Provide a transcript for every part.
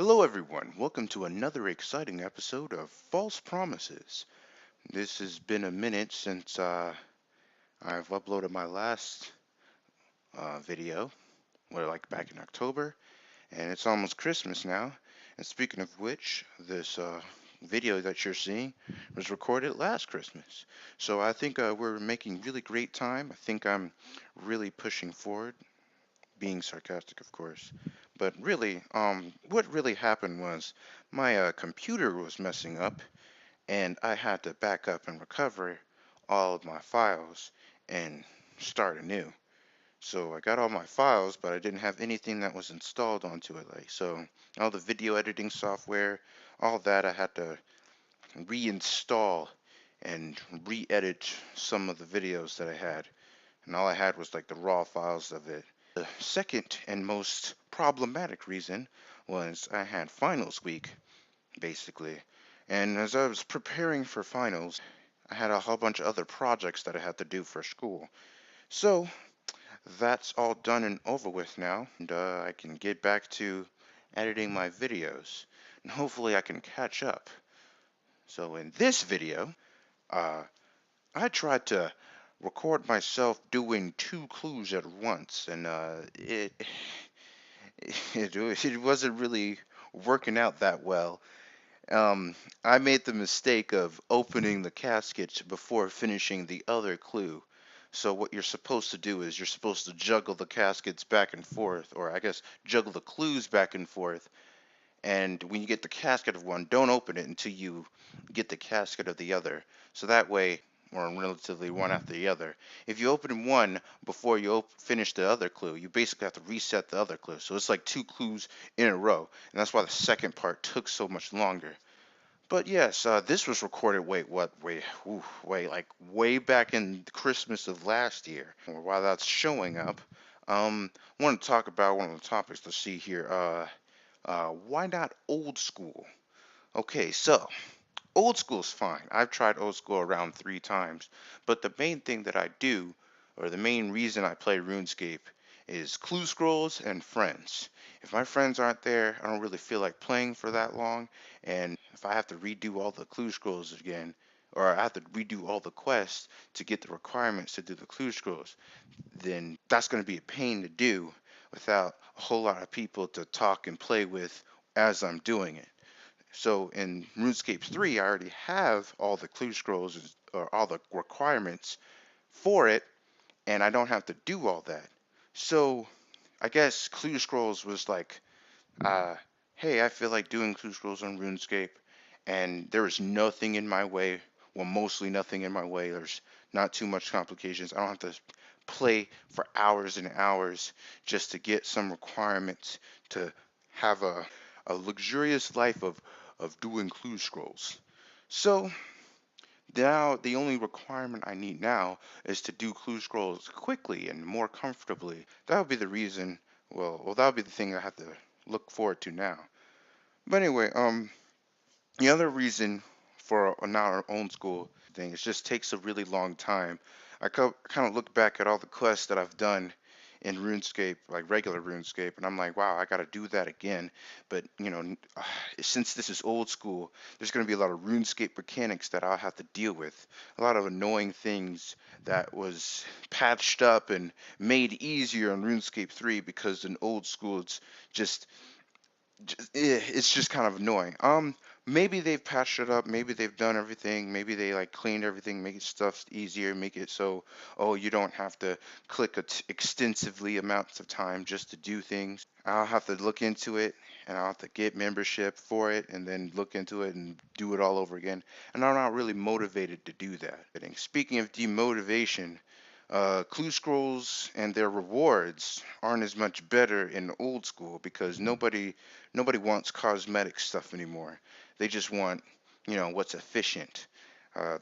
Hello, everyone. Welcome to another exciting episode of False Promises. This has been a minute since I've uploaded my last video, like back in October, and it's almost Christmas now. And speaking of which, this video that you're seeing was recorded last Christmas. So I think we're making really great time. I think I'm really pushing forward, being sarcastic, of course. But really, what really happened was my computer was messing up, and I had to back up and recover all of my files and start anew. So I got all my files, but I didn't have anything that was installed onto it. Like so, all the video editing software, all that I had to reinstall and re-edit some of the videos that I had, and all I had was like the raw files of it. The second and most problematic reason was I had finals week, basically. And as I was preparing for finals, I had a whole bunch of other projects that I had to do for school. So that's all done and over with now, and I can get back to editing my videos. And hopefully I can catch up. So in this video, uh, I tried to record myself doing two clues at once, and it wasn't really working out that well. I made the mistake of opening the casket before finishing the other clue. So what you're supposed to do is you're supposed to juggle the caskets back and forth, or I guess juggle the clues back and forth. And when you get the casket of one, don't open it until you get the casket of the other. So that way, or relatively one after the other. If you open one before you finish the other clue, you basically have to reset the other clue. So it's like two clues in a row, and that's why the second part took so much longer. But yes, this was recorded. Like way back in Christmas of last year. While that's showing up, I want to talk about one of the topics to see here. Why not old school? Okay, so old school's fine. I've tried old school around 3 times, but the main thing that I do, or the main reason I play RuneScape, is clue scrolls and friends. If my friends aren't there, I don't really feel like playing for that long, and if I have to redo all the clue scrolls again, or I have to redo all the quests to get the requirements to do the clue scrolls, then that's going to be a pain to do without a whole lot of people to talk and play with as I'm doing it. So in RuneScape 3, I already have all the clue scrolls or all the requirements for it, and I don't have to do all that. So I guess clue scrolls was like, uh, hey, I feel like doing clue scrolls on RuneScape, and there is nothing in my way. Well, mostly nothing in my way. There's not too much complications. I don't have to play for hours and hours just to get some requirements to have a luxurious life of doing clue scrolls. So now the only requirement I need now is to do clue scrolls quickly and more comfortably. That would be the reason. Well, that would be the thing I have to look forward to now. But anyway, the other reason for not our own school thing, it just takes a really long time. I kind of look back at all the quests that I've done in RuneScape, like regular RuneScape, and I'm like, wow, I got to do that again. But since this is old school, there's going to be a lot of RuneScape mechanics that I'll have to deal with. A lot of annoying things that was patched up and made easier on RuneScape 3 because in old school just it's just kind of annoying. Maybe they've patched it up. Maybe they've done everything. Maybe they like cleaned everything, make it stuff easier, make it so you don't have to click extensively amounts of time just to do things. I'll have to look into it, and I'll have to get membership for it, and then look into it and do it all over again. And I'm not really motivated to do that. Speaking of demotivation, clue scrolls and their rewards aren't as much better in old school because nobody wants cosmetic stuff anymore. They just want, what's efficient.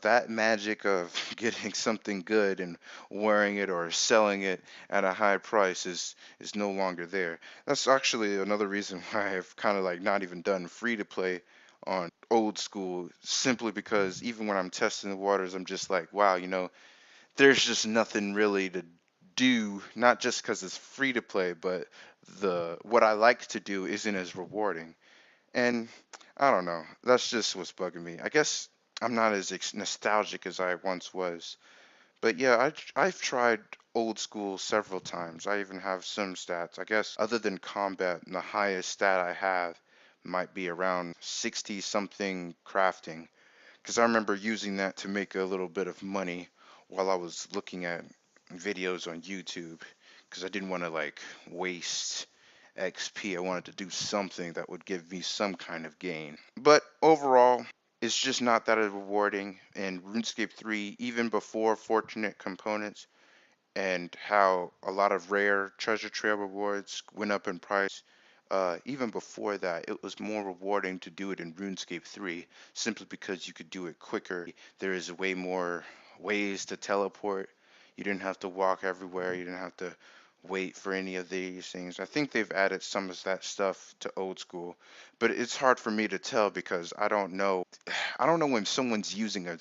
That magic of getting something good and wearing it or selling it at a high price is no longer there. That's actually another reason why I've kind of like not even done free to play on old school, simply because even when I'm testing the waters, I'm just like, wow, there's just nothing really to do, not just because it's free to play, but the what I like to do isn't as rewarding. And I don't know. That's just what's bugging me. I guess I'm not as nostalgic as I once was. But yeah, I've tried old school several times. I even have some stats. I guess other than combat, the highest stat I have might be around 60 something crafting. Because I remember using that to make a little bit of money while I was looking at videos on YouTube. Because I didn't want to like waste XP. I wanted to do something that would give me some kind of gain. But overall, it's just not that rewarding. And RuneScape 3, even before Fortunate Components, and how a lot of rare treasure trail rewards went up in price. Even before that, it was more rewarding to do it in RuneScape 3 simply because you could do it quicker. There is way more ways to teleport. You didn't have to walk everywhere. You didn't have to wait for any of these things. I think they've added some of that stuff to old school, but it's hard for me to tell because I don't know. I don't know when someone's using a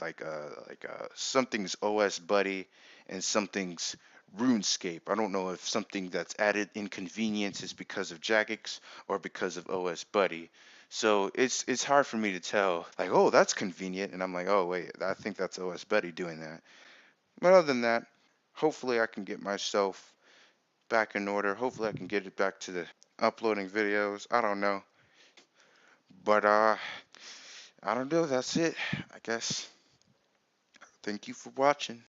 something's OS buddy and something's RuneScape. I don't know if something that's added inconvenience is because of Jagex or because of OS Buddy. So it's hard for me to tell. Like, oh, that's convenient, and I'm like, oh wait, I think that's OS Buddy doing that. But other than that, hopefully I can get myself back in order. Hopefully I can get it back to the uploading videos. I don't know, but I don't know. That's it, I guess. Thank you for watching.